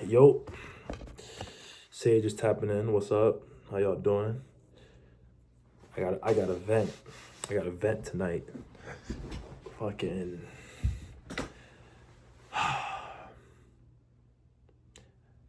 Yo, Sage is tapping in. What's up? How y'all doing? I got a vent. I got a vent tonight. Fucking.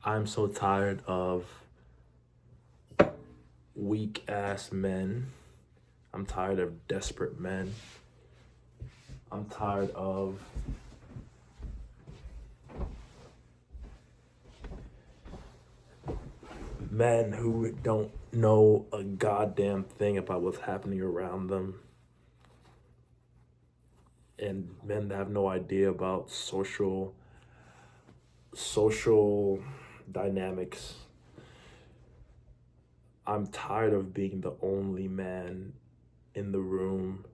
I'm so tired of weak ass men. I'm tired of desperate men. I'm tired of men who don't know a goddamn thing about what's happening around them, and men that have no idea about social dynamics. I'm tired of being the only man in the room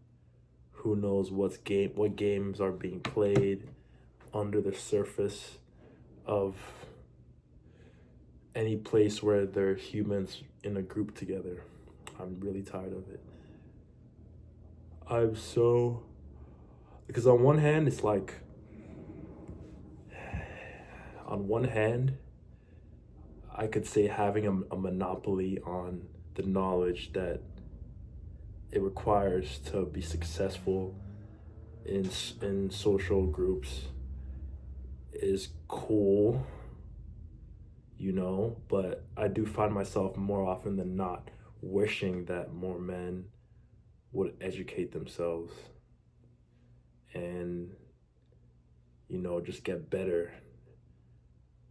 who knows what games are being played under the surface of any place where there are humans in a group together. I'm really tired of it. Because on one hand, it's like, on one hand, I could say having a monopoly on the knowledge that it requires to be successful in social groups is cool, but I do find myself more often than not wishing that more men would educate themselves and, just get better.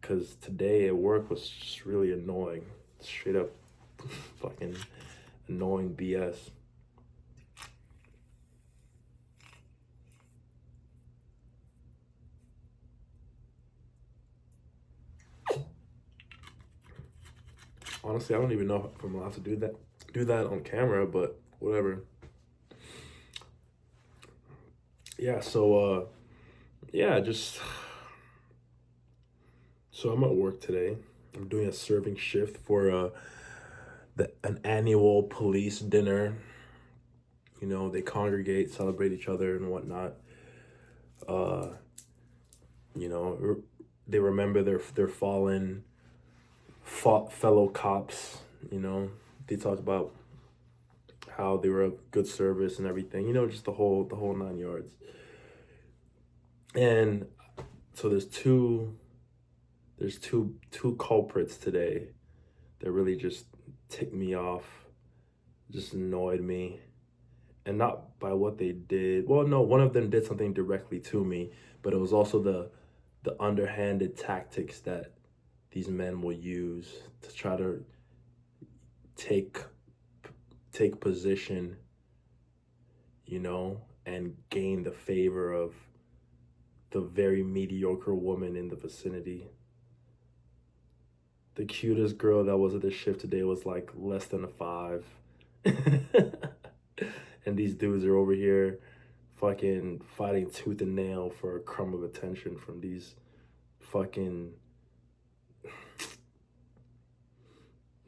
Because today at work was just really annoying. Straight up fucking annoying BS. Honestly, I don't even know if I'm allowed to do that on camera, but whatever. Yeah, so just so I'm at work today. I'm doing a serving shift for an annual police dinner. They congregate, celebrate each other and whatnot. Uh, they remember their fellow cops. They talked about how they were of good service and everything. Just the whole 9 yards. And so there's two culprits today that really just ticked me off, just annoyed me, and not by what they did. Well, no, one of them did something directly to me, but it was also the underhanded tactics that these men will use to try to take position, and gain the favor of the very mediocre woman in the vicinity. The cutest girl that was at the shift today was like less than a 5. And these dudes are over here fucking fighting tooth and nail for a crumb of attention from these fucking...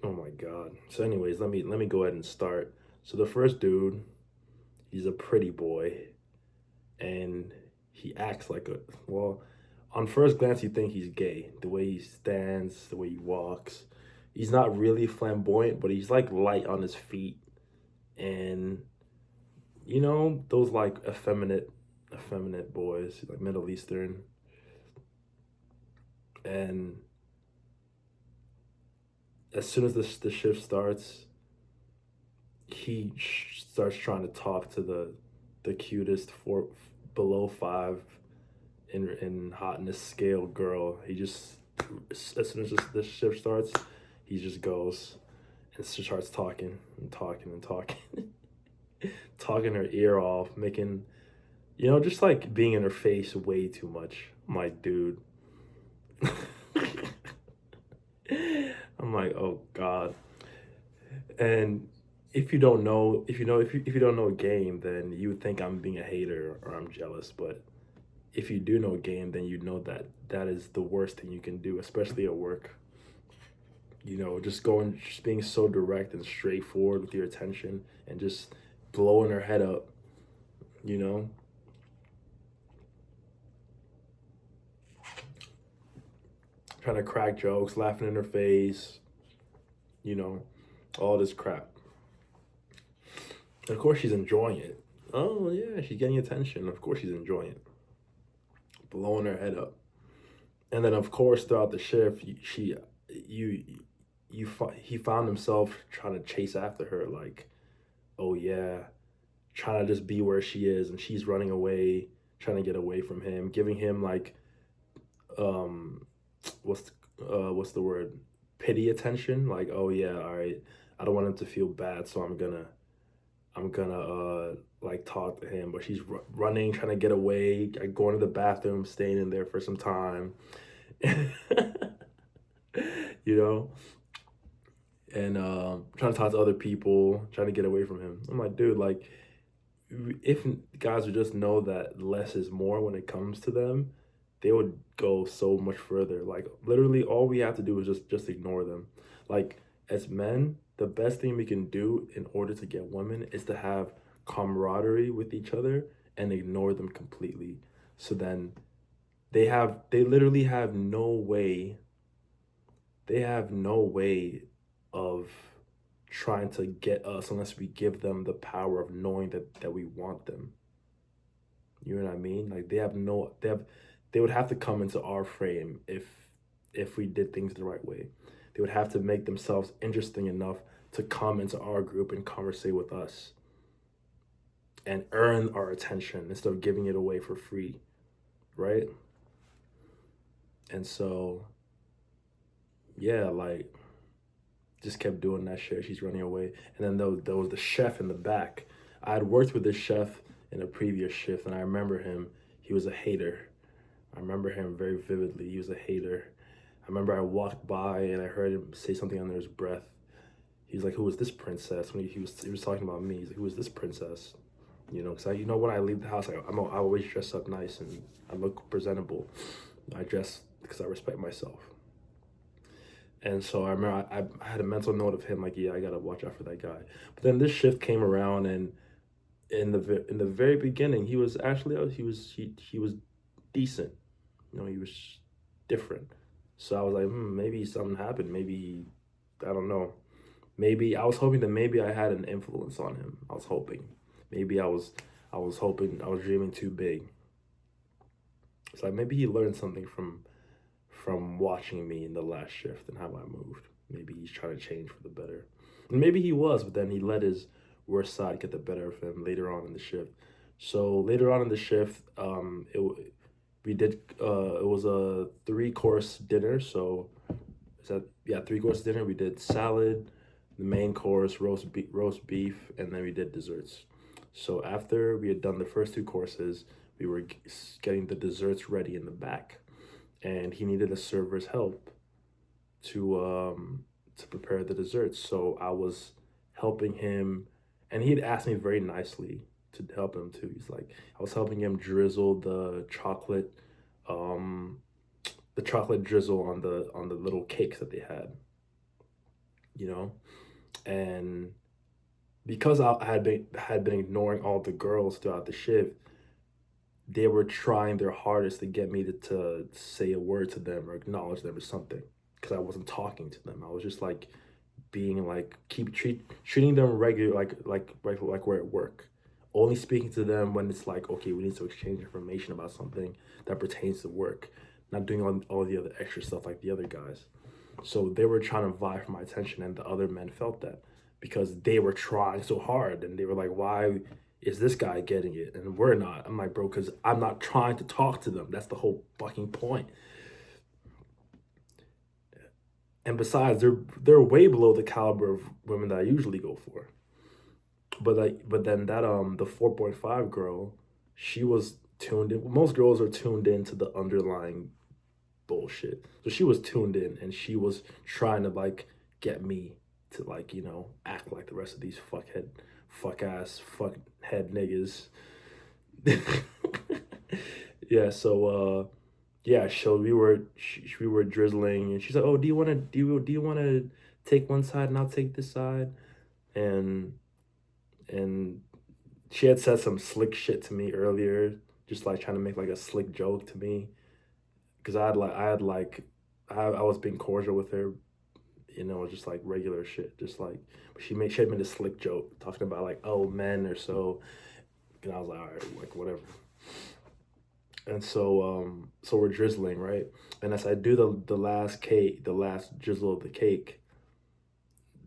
Oh my god. So anyways, let me go ahead and start. So the first dude, he's a pretty boy, and he acts like on first glance you think he's gay. The way he stands, the way he walks. He's not really flamboyant, but he's like light on his feet. And those like effeminate boys, like Middle Eastern. And as soon as the shift starts, he starts trying to talk to the cutest below 5 in hotness scale girl. He just, as soon as the shift starts, he just goes and starts talking and talking and talking. Talking her ear off, making, just like being in her face way too much. I'm like, dude. I'm like, oh god. And if you don't know game, then you would think I'm being a hater or I'm jealous. But if you do know game, then you know that is the worst thing you can do, especially at work. Just being so direct and straightforward with your attention and just blowing her head up, trying to crack jokes, laughing in her face, you know, all this crap. And of course, she's enjoying it. Oh yeah, she's getting attention. Of course, she's enjoying it, blowing her head up. And then, of course, throughout the shift, you, he found himself trying to chase after her, like, oh yeah, trying to just be where she is, and she's running away, trying to get away from him, giving him like, um, what's the word? Pity attention. Like, oh yeah, all right, I don't want him to feel bad, so I'm gonna like talk to him, but she's running, trying to get away, like, going to the bathroom, staying in there for some time, you know, and trying to talk to other people, trying to get away from him. I'm like, dude, like, if guys would just know that less is more when it comes to them, they would go so much further. Like, literally, all we have to do is just ignore them. Like, as men, the best thing we can do in order to get women is to have camaraderie with each other and ignore them completely. So then they literally have no way, they have no way of trying to get us unless we give them the power of knowing that we want them. You know what I mean? Like, they would have to come into our frame if we did things the right way. They would have to make themselves interesting enough to come into our group and conversate with us and earn our attention instead of giving it away for free, right? And so, yeah, like, just kept doing that shit. She's running away. And then there was the chef in the back. I had worked with this chef in a previous shift, and I remember him. He was a hater. I remember him very vividly. He was a hater. I remember I walked by and I heard him say something under his breath. He was like, "Who is this princess?" When he was talking about me. He's like, "Who is this princess?" You know, because when I leave the house, I always dress up nice and I look presentable. I dress because I respect myself. And so I remember I had a mental note of him, like, yeah, I gotta watch out for that guy. But then this shift came around, and in the very beginning, he was actually he was decent. You know, he was different. So I was like, maybe something happened. Maybe, I don't know. Maybe I was hoping that maybe I had an influence on him. I was hoping. Maybe I was hoping I was dreaming too big. It's like maybe he learned something from watching me in the last shift and how I moved. Maybe he's trying to change for the better. And maybe he was, but then he let his worst side get the better of him later on in the shift. So later on in the shift, we did it was a 3-course dinner. So is that, yeah, 3-course dinner. We did salad, the main course, roast beef, and then we did desserts. So after we had done the first 2 courses, we were getting the desserts ready in the back, and he needed a server's help to prepare the desserts. So I was helping him, and he'd asked me very nicely to help him too. He's like, I was helping him drizzle um, the chocolate drizzle on the little cakes that they had, you know, and because I had been ignoring all the girls throughout the shift, they were trying their hardest to get me to say a word to them or acknowledge them or something, because I wasn't talking to them. I was just like being like treating them regular, like we're at work, only speaking to them when it's like, okay, we need to exchange information about something that pertains to work, not doing all the other extra stuff like the other guys. So they were trying to vie for my attention, and the other men felt that because they were trying so hard, and they were like, why is this guy getting it and we're not? I'm like, bro, because I'm not trying to talk to them. That's the whole fucking point. And besides, they're way below the caliber of women that I usually go for. But then that the 4.5 girl, she was tuned in. Most girls are tuned in to the underlying bullshit. So she was tuned in, and she was trying to like get me to, like, act like the rest of these fuck head niggas. Yeah, so yeah, so we were drizzling, and she's like, "Oh, do you want to take one side and I'll take this side?" And and she had said some slick shit to me earlier, just like trying to make like a slick joke to me, because I had I was being cordial with her, just like regular shit. Just like she had made a slick joke talking about like, oh, men or so, and I was like, all right, like whatever. And so we're drizzling, right? And as I do the last cake, the last drizzle of the cake,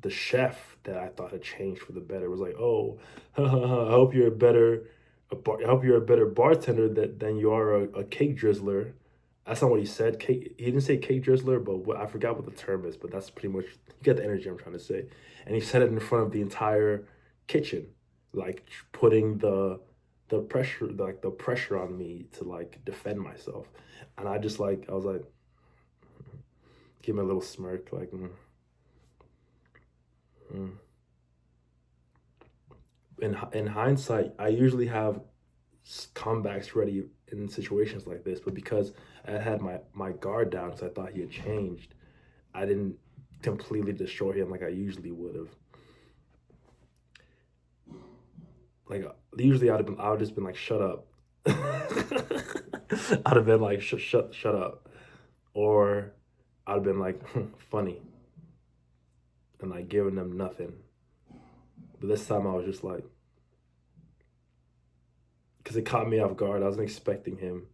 the chef that I thought had changed for the better was like, "Oh, I hope you're I hope you're a better bartender than you are a cake drizzler." That's not what he said. Cake. He didn't say cake drizzler, but I forgot what the term is. But that's pretty much you get the energy I'm trying to say. And he said it in front of the entire kitchen, like putting the pressure, like the pressure on me to like defend myself. And I just like I was like, give me a little smirk, like. Mm. In hindsight, I usually have comebacks ready in situations like this, but because I had my guard down, because I thought he had changed, I didn't completely destroy him like I usually would have. Like usually I would just been like, shut up. I'd have been like, shut up, or I'd have been like, funny, and like giving them nothing. But this time I was just like, because it caught me off guard. I wasn't expecting him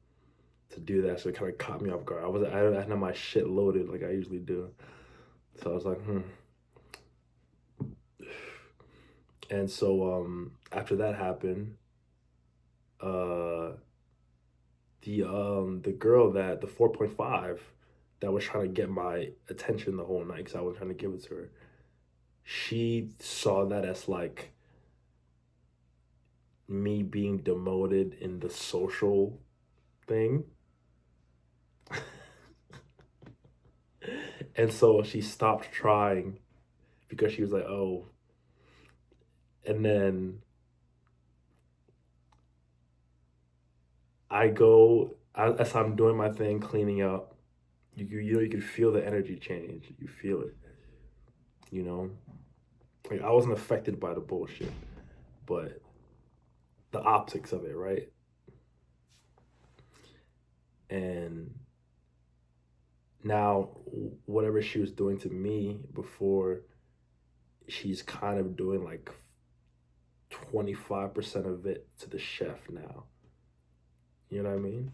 to do that, so it kind of caught me off guard. I didn't have my shit loaded like I usually do, so I was like, hmm. And so after that happened, uh, the girl that the 4.5 that was trying to get my attention the whole night because I was trying to give it to her, she saw that as like me being demoted in the social thing. And so she stopped trying because she was like, oh. And then as I'm doing my thing, cleaning up. You can feel the energy change. You feel it. You know, like I wasn't affected by the bullshit, but the optics of it, right? And now, whatever she was doing to me before, she's kind of doing like 25% of it to the chef now. You know what I mean?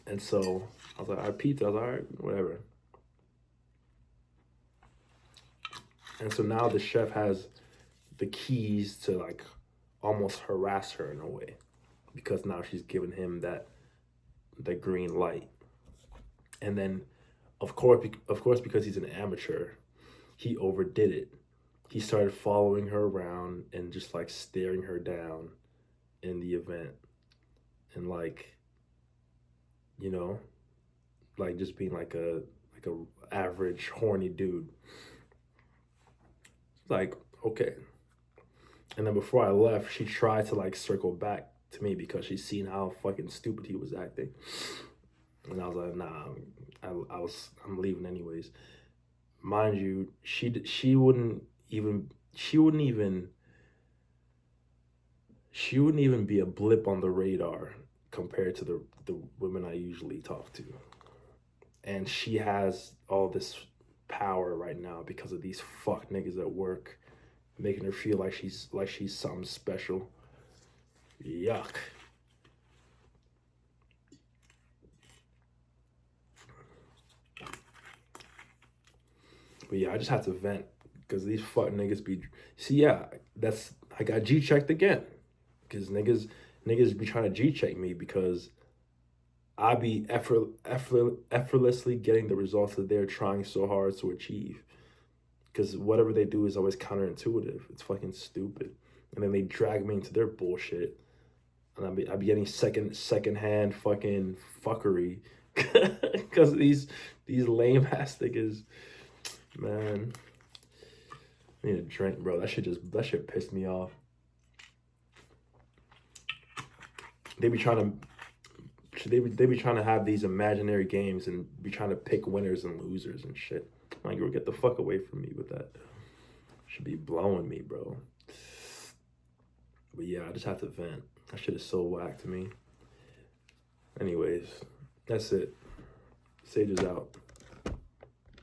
And so I was like, I peeped. I was like, all right, whatever. And so now the chef has the keys to like almost harass her in a way because now she's given him the green light. And then of course because he's an amateur, he overdid it. He started following her around and just like staring her down in the event and like, you know, like just being like a average horny dude. Like, okay. And then before I left, she tried to like circle back to me because she's seen how fucking stupid he was acting. And I was like, nah, I'm leaving anyways. Mind you, even she wouldn't even she wouldn't even be a blip on the radar compared to the women I usually talk to. And she has all this power right now because of these fuck niggas at work making her feel like she's something special. Yuck. But yeah, I just had to vent because these fuck niggas be. See, yeah, that's I got G checked again because niggas be trying to G check me because I be effortlessly getting the results that they're trying so hard to achieve. Because whatever they do is always counterintuitive. It's fucking stupid. And then they drag me into their bullshit, and I be getting second hand fucking fuckery because these lame ass niggas, man. I need a drink, bro. That shit pissed me off. They be trying they be trying to have these imaginary games and be trying to pick winners and losers and shit. I'm like, get the fuck away from me with that. Should be blowing me, bro. But yeah, I just have to vent. That shit is so whack to me. Anyways, that's it. Sage is out.